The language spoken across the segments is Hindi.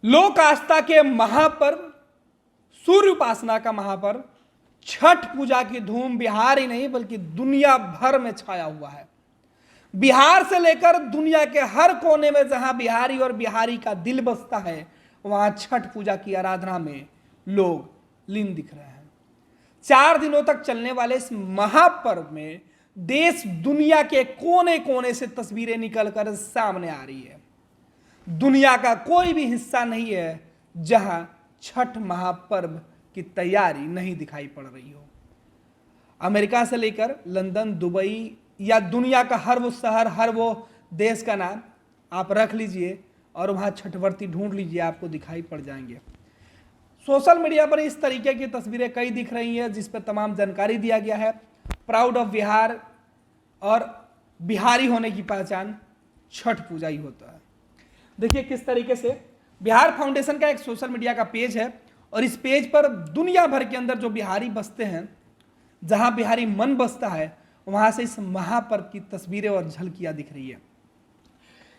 लोक आस्था के महापर्व, सूर्य उपासना का महापर्व छठ पूजा की धूम बिहार ही नहीं बल्कि दुनिया भर में छाया हुआ है। बिहार से लेकर दुनिया के हर कोने में जहां बिहारी और बिहारी का दिल बसता है, वहां छठ पूजा की आराधना में लोग लीन दिख रहे हैं। 4 दिनों तक चलने वाले इस महापर्व में देश दुनिया के कोने कोने से तस्वीरें निकलकर सामने आ रही है। दुनिया का कोई भी हिस्सा नहीं है जहां छठ महापर्व की तैयारी नहीं दिखाई पड़ रही हो। अमेरिका से लेकर लंदन, दुबई या दुनिया का हर वो शहर, हर वो देश का नाम आप रख लीजिए और वहाँ छठवर्ती ढूंढ लीजिए, आपको दिखाई पड़ जाएंगे। सोशल मीडिया पर इस तरीके की तस्वीरें कई दिख रही हैं जिस पर तमाम जानकारी दिया गया है। प्राउड ऑफ बिहार और बिहारी होने की पहचान छठ पूजा ही होता है। देखिए किस तरीके से बिहार फाउंडेशन का एक सोशल मीडिया का पेज है और इस पेज पर दुनिया भर के अंदर जो बिहारी बसते हैं, जहां बिहारी मन बसता है, वहां से इस महापर्व की तस्वीरें और झलकियां दिख रही है।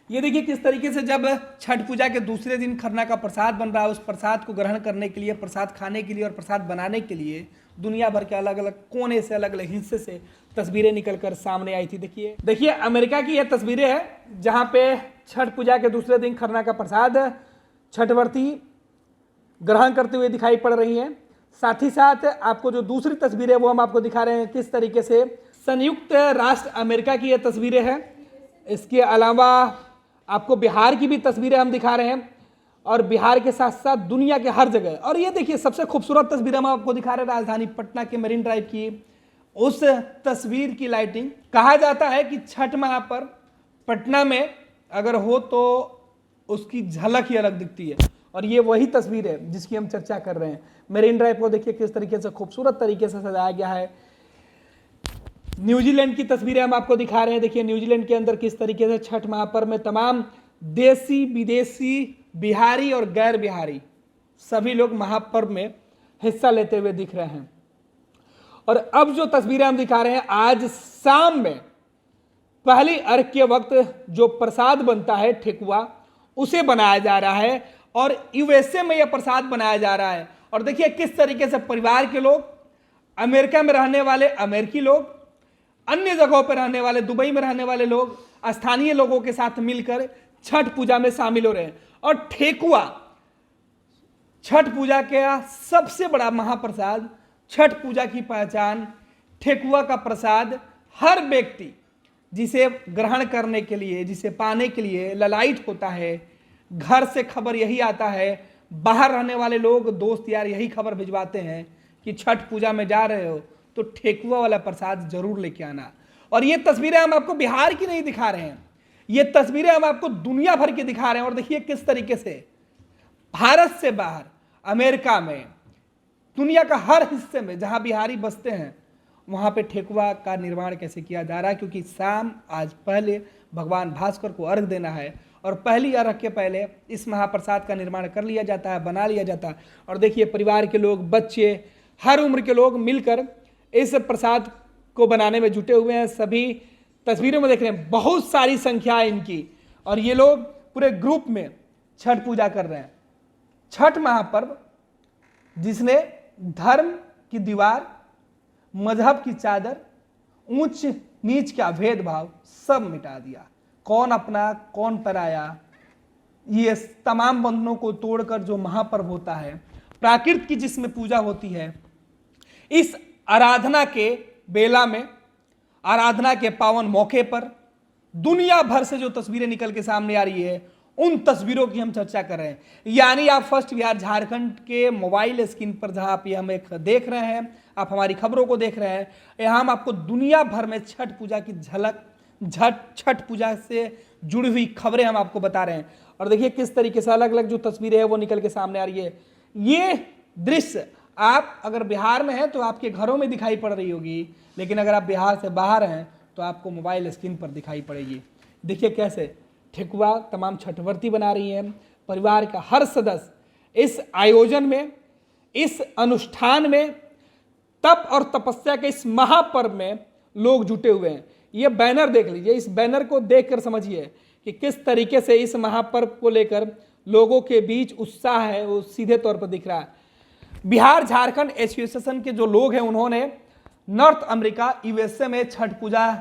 ये देखिए किस तरीके से जब छठ पूजा के दूसरे दिन खरना का प्रसाद बन रहा है, उस प्रसाद को ग्रहण करने के लिए, प्रसाद खाने के लिए और प्रसाद बनाने के लिए दुनिया भर के अलग अलग कोने से, अलग अलग हिस्से से तस्वीरें निकलकर सामने आई थी। देखिए अमेरिका की यह तस्वीरें हैं जहां पे छठ पूजा के दूसरे दिन खरना का प्रसाद छठवर्ती ग्रहण करते हुए दिखाई पड़ रही हैं। साथ ही साथ आपको जो दूसरी तस्वीर है वो हम आपको दिखा रहे हैं किस तरीके से संयुक्त राष्ट्र अमेरिका की यह तस्वीरें हैं। इसके अलावा आपको बिहार की भी तस्वीरें हम दिखा रहे हैं और बिहार के साथ साथ दुनिया के हर जगह। और ये देखिए सबसे खूबसूरत तस्वीर हम आपको दिखा रहे हैं राजधानी पटना के मरीन ड्राइव की, उस तस्वीर की लाइटिंग। कहा जाता है कि छठ महापर्व पटना में अगर हो तो उसकी झलक ही अलग दिखती है और ये वही तस्वीर है जिसकी हम चर्चा कर रहे हैं। मरीन ड्राइव को देखिए किस तरीके से खूबसूरत तरीके से सजाया गया है। न्यूजीलैंड की तस्वीरें हम आपको दिखा रहे हैं। देखिए न्यूजीलैंड के अंदर किस तरीके से छठ महापर्व में तमाम देसी विदेशी, बिहारी और गैर बिहारी सभी लोग महापर्व में हिस्सा लेते हुए दिख रहे हैं। और अब जो तस्वीरें हम दिखा रहे हैं, आज शाम में पहली अर्घ के वक्त जो प्रसाद बनता है ठेकुआ, उसे बनाया जा रहा है और यूएसए में यह प्रसाद बनाया जा रहा है। और देखिए किस तरीके से परिवार के लोग, अमेरिका में रहने वाले अमेरिकी लोग, अन्य जगहों पर रहने वाले, दुबई में रहने वाले लोग स्थानीय लोगों के साथ मिलकर छठ पूजा में शामिल हो रहे हैं। और ठेकुआ छठ पूजा का सबसे बड़ा महाप्रसाद, छठ पूजा की पहचान ठेकुआ का प्रसाद हर व्यक्ति जिसे ग्रहण करने के लिए, जिसे पाने के लिए ललायित होता है। घर से खबर यही आता है, बाहर रहने वाले लोग, दोस्त यार यही खबर भिजवाते हैं कि छठ पूजा में जा रहे हो तो ठेकुआ वाला प्रसाद जरूर लेके आना। और ये तस्वीरें हम आपको बिहार की नहीं दिखा रहे हैं, ये तस्वीरें हम आपको दुनिया भर की दिखा रहे हैं। और देखिए किस तरीके से भारत से बाहर, अमेरिका में, दुनिया का हर हिस्से में जहां बिहारी बसते हैं, वहां पे ठेकुआ का निर्माण कैसे किया जा रहा है। क्योंकि शाम आज पहले भगवान भास्कर को अर्घ देना है और पहली अर्घ के पहले इस महाप्रसाद का निर्माण कर लिया जाता है, बना लिया जाता है। और देखिए परिवार के लोग, बच्चे, हर उम्र के लोग मिलकर इस प्रसाद को बनाने में जुटे हुए हैं। सभी तस्वीरों में देख रहे हैं बहुत सारी संख्या है इनकी और ये लोग पूरे ग्रुप में छठ पूजा कर रहे हैं। छठ महापर्व जिसने धर्म की दीवार, मजहब की चादर, ऊंच नीच का भेदभाव सब मिटा दिया। कौन अपना कौन पराया, ये तमाम बंधनों को तोड़कर जो महापर्व होता है, प्राकृत की जिसमें पूजा होती है, इस आराधना के बेला में, आराधना के पावन मौके पर दुनिया भर से जो तस्वीरें निकल के सामने आ रही है, उन तस्वीरों की हम चर्चा कर रहे हैं। यानी आप फर्स्ट बिहार झारखंड के मोबाइल स्क्रीन पर जहां आप ये हम एक देख रहे हैं, आप हमारी खबरों को देख रहे हैं, यहाँ हम आपको दुनिया भर में छठ पूजा की झलक, छठ पूजा से जुड़ी हुई खबरें हम आपको बता रहे हैं। और देखिए किस तरीके से अलग अलग जो तस्वीरें हैं वो निकल के सामने आ रही है। ये दृश्य आप अगर बिहार में हैं तो आपके घरों में दिखाई पड़ रही होगी, लेकिन अगर आप बिहार से बाहर हैं तो आपको मोबाइल स्क्रीन पर दिखाई पड़ेगी। देखिए कैसे ठेकुआ तमाम छठवर्ती बना रही हैं। परिवार का हर सदस्य इस आयोजन में, इस अनुष्ठान में, तप और तपस्या के इस महापर्व में लोग जुटे हुए हैं। ये बैनर देख लीजिए, इस बैनर को देखकर समझिए कि किस तरीके से इस महापर्व को लेकर लोगों के बीच उत्साह है वो सीधे तौर पर दिख रहा है। बिहार झारखंड एसोसिएशन के जो लोग हैं उन्होंने नॉर्थ अमेरिका यूएसए में छठ पूजा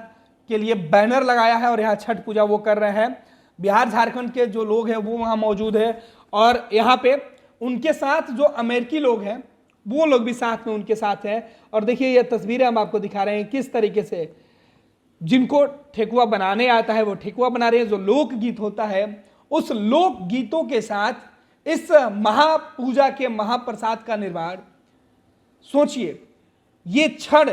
के लिए बैनर लगाया है और यहाँ छठ पूजा वो कर रहे हैं। बिहार झारखंड के जो लोग हैं वो वहाँ मौजूद है और यहाँ पे उनके साथ जो अमेरिकी लोग हैं वो लोग भी साथ में उनके साथ हैं। और देखिए ये तस्वीरें हम आपको दिखा रहे हैं किस तरीके से जिनको ठेकुआ बनाने आता है वो ठेकुआ बना रहे हैं। जो लोकगीत होता है उस लोकगीतों के साथ इस महापूजा के महाप्रसाद का निर्माण, सोचिए ये क्षण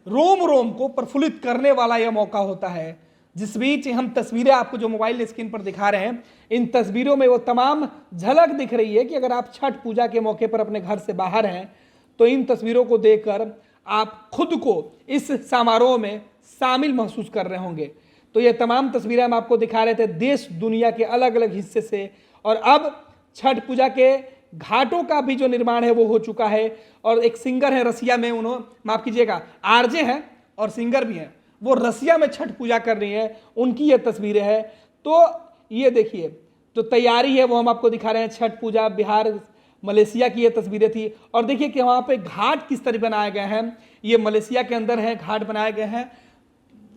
रोम रोम को प्रफुल्लित करने वाला यह मौका होता है। जिस बीच हम तस्वीरें आपको जो मोबाइल स्क्रीन पर दिखा रहे हैं इन तस्वीरों में वो तमाम झलक दिख रही है कि अगर आप छठ पूजा के मौके पर अपने घर से बाहर हैं तो इन तस्वीरों को देखकर आप खुद को इस समारोह में शामिल महसूस कर रहे होंगे। तो ये तमाम तस्वीरें हम आपको दिखा रहे थे देश दुनिया के अलग अलग हिस्से से। और अब छठ पूजा के घाटों का भी जो निर्माण है वो हो चुका है और एक सिंगर है रसिया में, उन्होंने माफ कीजिएगा आरजे हैं और सिंगर भी हैं, वो रसिया में छठ पूजा कर रही है, उनकी ये तस्वीरें हैं। तो ये देखिए जो तैयारी है वो हम आपको दिखा रहे हैं। छठ पूजा बिहार मलेशिया की ये तस्वीरें थी और देखिए कि वहाँ पे घाट किस तरह बनाए गए हैं। ये मलेशिया के अंदर है, घाट बनाए गए हैं,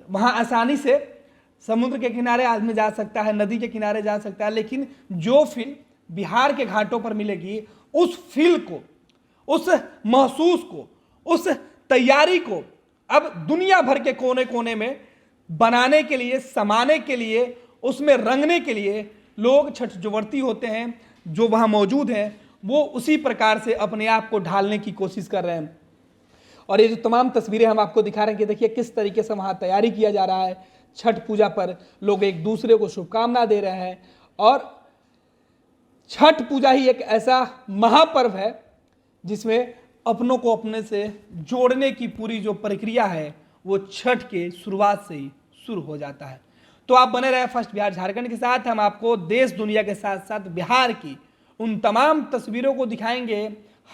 वहाँ आसानी से समुद्र के किनारे आदमी जा सकता है, नदी के किनारे जा सकता है, लेकिन जो फील बिहार के घाटों पर मिलेगी उस फील को, उस महसूस को, उस तैयारी को अब दुनिया भर के कोने कोने में बनाने के लिए, समाने के लिए, उसमें रंगने के लिए लोग छठ जो व्रती होते हैं जो वहाँ मौजूद हैं वो उसी प्रकार से अपने आप को ढालने की कोशिश कर रहे हैं। और ये जो तमाम तस्वीरें हम आपको दिखा रहे हैं कि देखिए किस तरीके से वहाँ तैयारी किया जा रहा है। छठ पूजा पर लोग एक दूसरे को शुभकामना दे रहे हैं और छठ पूजा ही एक ऐसा महापर्व है जिसमें अपनों को अपने से जोड़ने की पूरी जो प्रक्रिया है वो छठ के शुरुआत से ही शुरू हो जाता है। तो आप बने रहे फर्स्ट बिहार झारखंड के साथ। हम आपको देश दुनिया के साथ साथ बिहार की उन तमाम तस्वीरों को दिखाएंगे,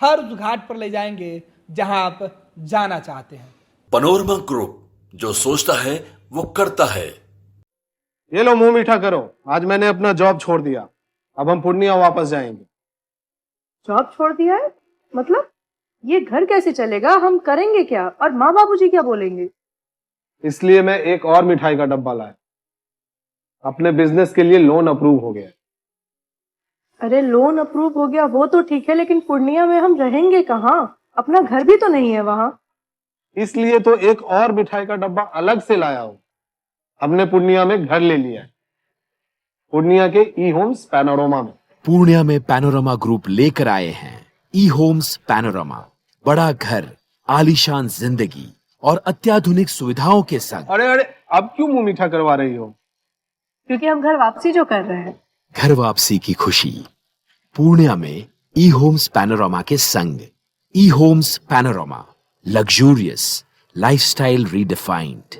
हर उस घाट पर ले जाएंगे जहां आप जाना चाहते हैं। पैनोरमा ग्रुप, जो सोचता है वो करता है। ये लो मुंह मीठा करो, आज मैंने अपना जॉब छोड़ दिया, अब हम पूर्णिया वापस जाएंगे। जॉब छोड़ दिया है? मतलब ये घर कैसे चलेगा? हम करेंगे क्या? और माँ बाबूजी क्या बोलेंगे? इसलिए मैं एक और मिठाई का डब्बा लाया। अपने बिजनेस के लिए लोन अप्रूव हो गया। अरे लोन अप्रूव हो गया वो तो ठीक है, लेकिन पूर्णिया में हम रहेंगे कहाँ? अपना घर भी तो नहीं है वहाँ। इसलिए तो एक और मिठाई का डब्बा अलग से लाया हूँ। हमने पूर्णिया में घर ले लिया है, पूर्णिया के ई होम्स पैनोरमा में। पूर्णिया में पैनोरमा ग्रुप लेकर आए हैं ई होम्स पैनोरमा। बड़ा घर, आलीशान जिंदगी और अत्याधुनिक सुविधाओं के संग। अरे अरे अब क्यों मुंह मीठा करवा रही हो? क्योंकि हम घर वापसी जो कर रहे हैं। घर वापसी की खुशी पूर्णिया में ई होम्स पैनोरमा के संग। ई Homes Panorama, luxurious lifestyle redefined.